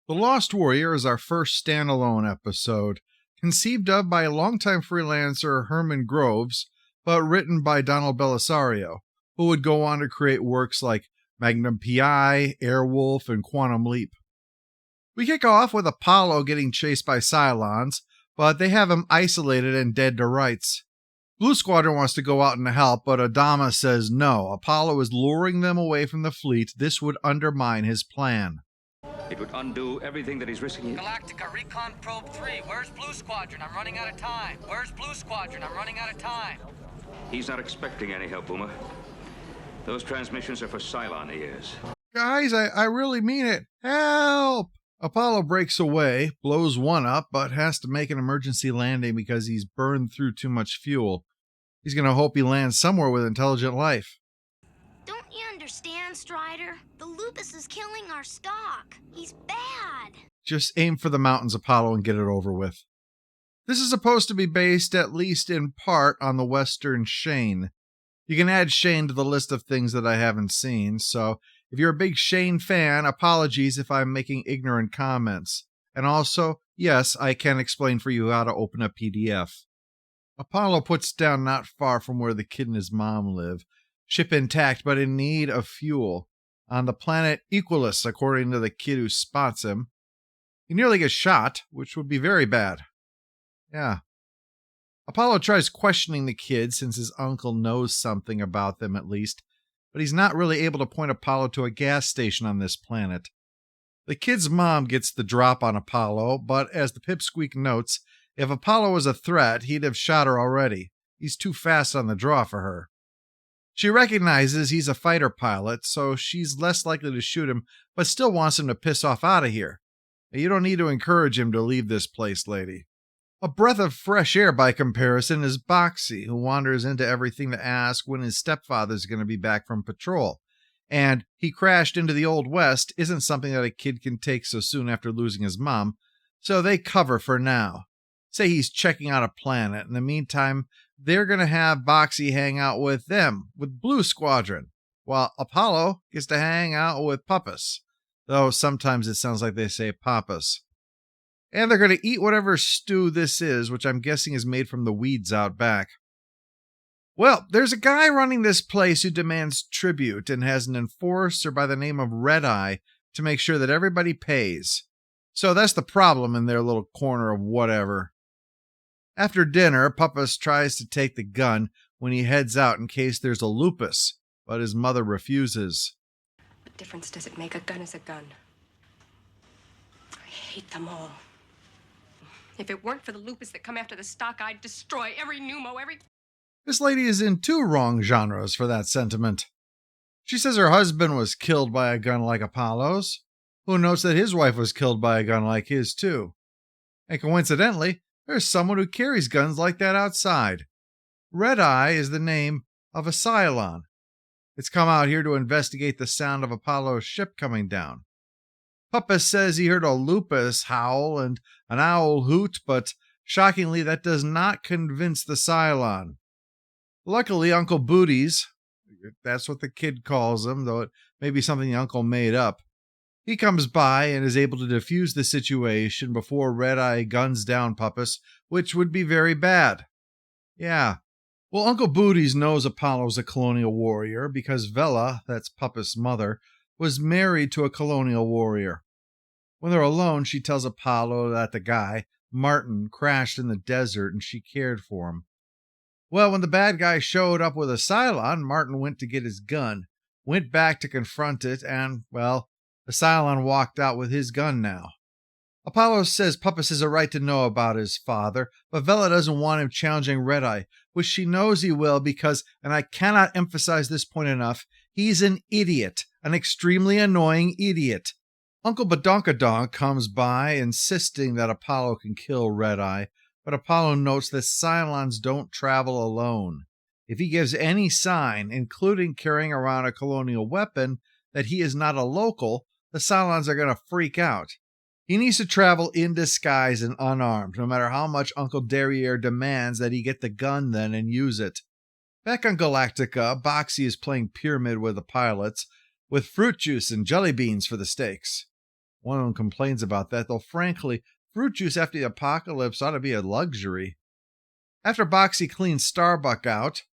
The Lost Warrior is our first standalone episode, conceived of by longtime freelancer Herman Groves, but written by Donald Belisario, who would go on to create works like Magnum P.I., Airwolf, and Quantum Leap. We kick off with Apollo getting chased by Cylons, but they have him isolated and dead to rights. Blue Squadron wants to go out and help, but Adama says no. Apollo is luring them away from the fleet. This would undermine his plan. It would undo everything that he's risking here. Galactica, Recon Probe 3. Where's Blue Squadron? I'm running out of time. Where's Blue Squadron? I'm running out of time. He's not expecting any help, Boomer. Those transmissions are for Cylon ears. Guys, I really mean it. Help! Apollo breaks away, blows one up, but has to make an emergency landing because he's burned through too much fuel. He's going to hope he lands somewhere with intelligent life. Don't you understand, Strider? The lupus is killing our stock. He's bad. Just aim for the mountains, Apollo, and get it over with. This is supposed to be based, at least in part, on the Western Shane. You can add Shane to the list of things that I haven't seen, so if you're a big Shane fan, apologies if I'm making ignorant comments. And also, yes, I can explain for you how to open a PDF. Apollo puts down not far from where the kid and his mom live. Ship intact, but in need of fuel. On the planet Equalis, according to the kid who spots him. He nearly gets shot, which would be very bad. Yeah. Apollo tries questioning the kid since his uncle knows something about them at least, but he's not really able to point Apollo to a gas station on this planet. The kid's mom gets the drop on Apollo, but as the pipsqueak notes, if Apollo was a threat, he'd have shot her already. He's too fast on the draw for her. She recognizes he's a fighter pilot, so she's less likely to shoot him, but still wants him to piss off out of here. You don't need to encourage him to leave this place, lady. A breath of fresh air by comparison is Boxy, who wanders into everything to ask when his stepfather's going to be back from patrol. And he crashed into the Old West isn't something that a kid can take so soon after losing his mom, so they cover for now. Say he's checking out a planet. In the meantime, they're going to have Boxy hang out with them, with Blue Squadron, while Apollo gets to hang out with Puppus, though sometimes it sounds like they say Papas. And they're going to eat whatever stew this is, which I'm guessing is made from the weeds out back. Well, there's a guy running this place who demands tribute and has an enforcer by the name of Redeye to make sure that everybody pays. So that's the problem in their little corner of whatever. After dinner, Puppus tries to take the gun when he heads out in case there's a lupus, but his mother refuses. What difference does it make? A gun is a gun. I hate them all. If it weren't for the lupus that come after the stock, I'd destroy every pneumo, every... This lady is in two wrong genres for that sentiment. She says her husband was killed by a gun like Apollo's, who notes that his wife was killed by a gun like his too. And coincidentally, there's someone who carries guns like that outside. Redeye is the name of a Cylon. It's come out here to investigate the sound of Apollo's ship coming down. Puppus says he heard a lupus howl and an owl hoot, but shockingly that does not convince the Cylon. Luckily, Uncle Booties, that's what the kid calls him, though it may be something the uncle made up, he comes by and is able to defuse the situation before Redeye guns down Puppus, which would be very bad. Yeah. Well, Uncle Booties knows Apollo's a colonial warrior because Vela, that's Puppus' mother, was married to a colonial warrior. When they're alone, she tells Apollo that the guy, Martin, crashed in the desert and she cared for him. Well, when the bad guy showed up with a Cylon, Martin went to get his gun, went back to confront it, and, well, the Cylon walked out with his gun now. Apollo says Puppus has a right to know about his father, but Vela doesn't want him challenging Redeye, which she knows he will because, and I cannot emphasize this point enough, he's an idiot, an extremely annoying idiot. Uncle Badonkadonk comes by insisting that Apollo can kill Redeye, but Apollo notes that Cylons don't travel alone. If he gives any sign, including carrying around a colonial weapon, that he is not a local, the Cylons are going to freak out. He needs to travel in disguise and unarmed, no matter how much Uncle Derriere demands that he get the gun then and use it. Back on Galactica, Boxy is playing pyramid with the pilots, with fruit juice and jelly beans for the steaks. One of them complains about that, though frankly, fruit juice after the apocalypse ought to be a luxury. After Boxy cleans Starbuck out...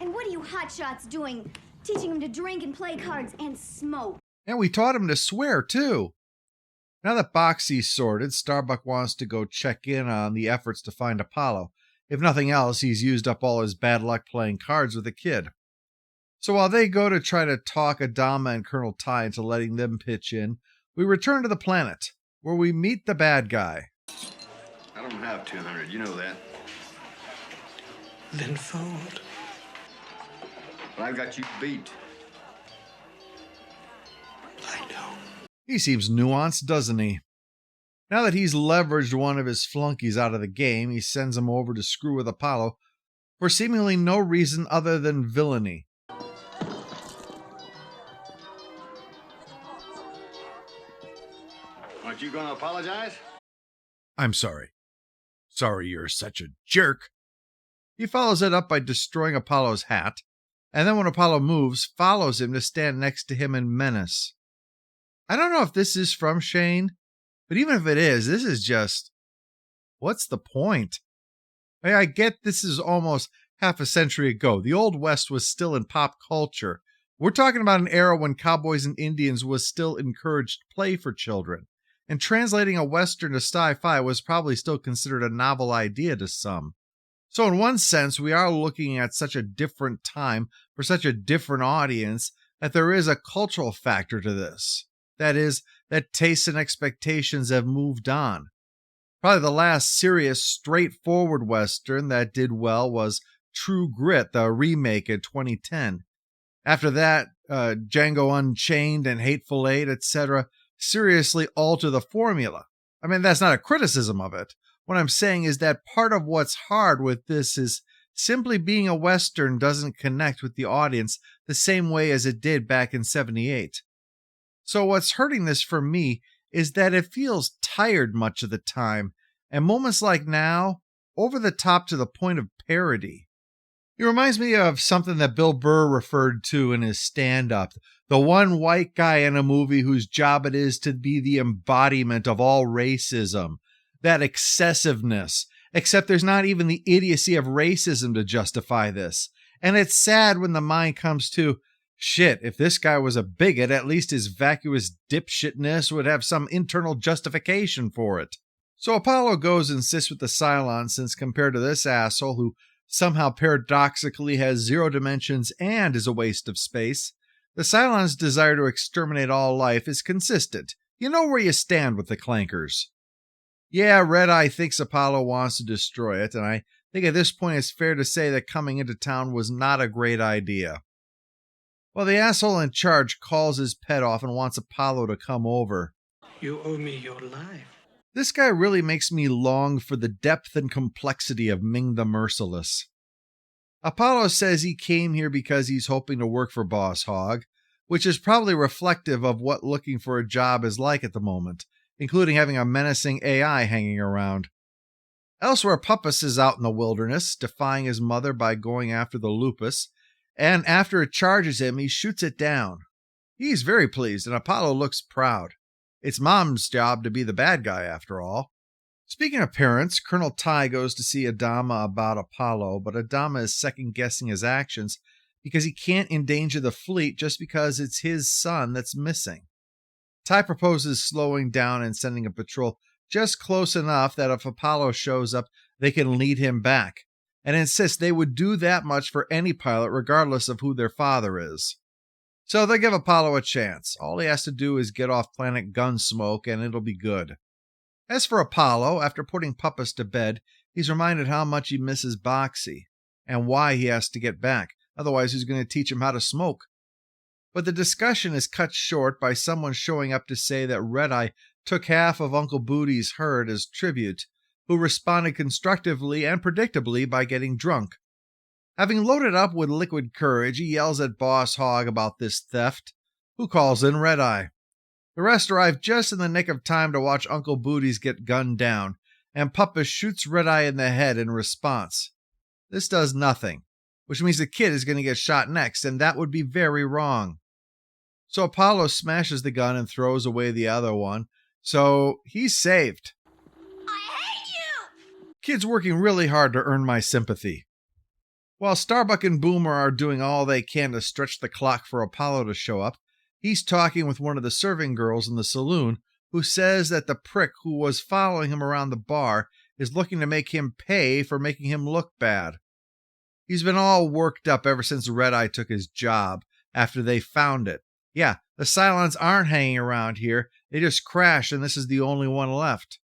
And what are you hotshots doing? Teaching him to drink and play cards and smoke. And we taught him to swear, too. Now that Boxy's sorted, Starbuck wants to go check in on the efforts to find Apollo. If nothing else, he's used up all his bad luck playing cards with the kid. So while they go to try to talk Adama and Colonel Ty into letting them pitch in, we return to the planet, where we meet the bad guy. I don't have 200, you know that. Then fold. But I've got you beat. I know. He seems nuanced, doesn't he? Now that he's leveraged one of his flunkies out of the game, he sends him over to screw with Apollo for seemingly no reason other than villainy. Aren't you gonna apologize? I'm sorry. Sorry you're such a jerk. He follows it up by destroying Apollo's hat, and then when Apollo moves, follows him to stand next to him in menace. I don't know if this is from Shane, but even if it is, this is just... what's the point? I get this is almost half a century ago. The Old West was still in pop culture. We're talking about an era when cowboys and Indians was still encouraged play for children, and translating a Western to sci-fi was probably still considered a novel idea to some. So in one sense, we are looking at such a different time for such a different audience that there is a cultural factor to this. That is, that tastes and expectations have moved on. Probably the last serious, straightforward Western that did well was True Grit, the remake in 2010. After that, Django Unchained and Hateful Eight, etc., seriously alter the formula. I mean, that's not a criticism of it. What I'm saying is that part of what's hard with this is simply being a Western doesn't connect with the audience the same way as it did back in '78. So what's hurting this for me is that it feels tired much of the time, and moments like now, over the top to the point of parody. It reminds me of something that Bill Burr referred to in his stand-up. The one white guy in a movie whose job it is to be the embodiment of all racism. That excessiveness. Except there's not even the idiocy of racism to justify this. And it's sad when the mind comes to, shit, if this guy was a bigot, at least his vacuous dipshitness would have some internal justification for it. So Apollo goes and sits with the Cylon, since compared to this asshole who somehow paradoxically has 0 dimensions and is a waste of space, the Cylon's desire to exterminate all life is consistent. You know where you stand with the clankers. Yeah, Redeye thinks Apollo wants to destroy it, and I think at this point it's fair to say that coming into town was not a great idea. Well, the asshole in charge calls his pet off and wants Apollo to come over. You owe me your life. This guy really makes me long for the depth and complexity of Ming the Merciless. Apollo says he came here because he's hoping to work for Boss Hogg, which is probably reflective of what looking for a job is like at the moment, including having a menacing AI hanging around. Elsewhere, Puppis is out in the wilderness, defying his mother by going after the lupus, and after it charges him, he shoots it down. He's very pleased, and Apollo looks proud. It's Mom's job to be the bad guy, after all. Speaking of parents, Colonel Ty goes to see Adama about Apollo, but Adama is second-guessing his actions because he can't endanger the fleet just because it's his son that's missing. Ty proposes slowing down and sending a patrol just close enough that if Apollo shows up, they can lead him back, and insists they would do that much for any pilot regardless of who their father is. So they give Apollo a chance. All he has to do is get off planet Gunsmoke and it'll be good. As for Apollo, after putting Puppis to bed, he's reminded how much he misses Boxy and why he has to get back. Otherwise, he's going to teach him how to smoke. But the discussion is cut short by someone showing up to say that Redeye took half of Uncle Booty's herd as tribute, who responded constructively and predictably by getting drunk. Having loaded up with liquid courage, he yells at Boss Hogg about this theft, who calls in Redeye. The rest arrive just in the nick of time to watch Uncle Booties get gunned down, and Puppis shoots Redeye in the head in response. This does nothing, which means the kid is going to get shot next, and that would be very wrong. So Apollo smashes the gun and throws away the other one, So he's saved. I hate you! Kid's working really hard to earn my sympathy. While Starbuck and Boomer are doing all they can to stretch the clock for Apollo to show up, he's talking with one of the serving girls in the saloon who says that the prick who was following him around the bar is looking to make him pay for making him look bad. He's been all worked up ever since Redeye took his job after they found it. Yeah, the Cylons aren't hanging around here. They just crashed and this is the only one left.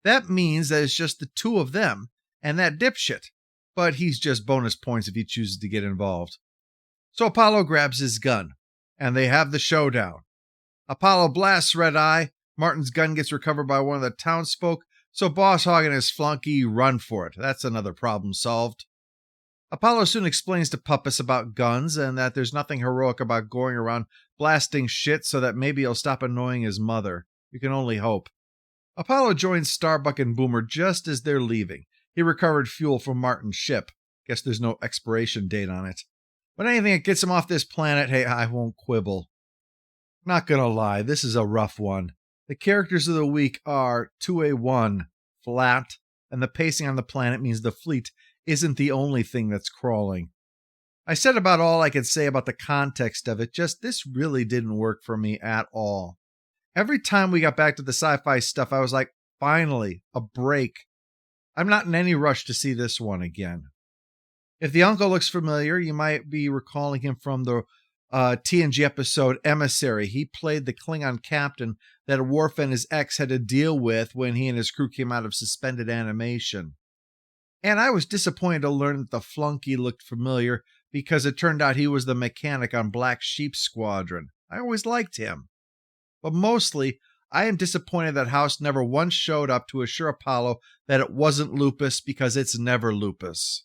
That means that it's just the two of them and that dipshit. But he's just bonus points if he chooses to get involved. So Apollo grabs his gun, and they have the showdown. Apollo blasts Redeye, Martin's gun gets recovered by one of the townsfolk, so Boss Hogg and his flunky run for it. That's another problem solved. Apollo soon explains to Puppis about guns, and that there's nothing heroic about going around blasting shit so that maybe he'll stop annoying his mother. You can only hope. Apollo joins Starbuck and Boomer just as they're leaving. He recovered fuel from Martin's ship. Guess there's no expiration date on it. But anything that gets him off this planet, hey, I won't quibble. Not gonna lie, this is a rough one. The characters of the week are 2A1, flat, and the pacing on the planet means the fleet isn't the only thing that's crawling. I said about all I could say about the context of it, just this really didn't work for me at all. Every time we got back to the sci-fi stuff, I was like, finally, a break. I'm not in any rush to see this one again. If the uncle looks familiar, you might be recalling him from the TNG episode Emissary. He played the Klingon captain that Worf and his ex had to deal with when he and his crew came out of suspended animation. And I was disappointed to learn that the flunky looked familiar because it turned out he was the mechanic on Black Sheep Squadron. I always liked him. But mostly, I am disappointed that House never once showed up to assure Apollo that it wasn't lupus because it's never lupus.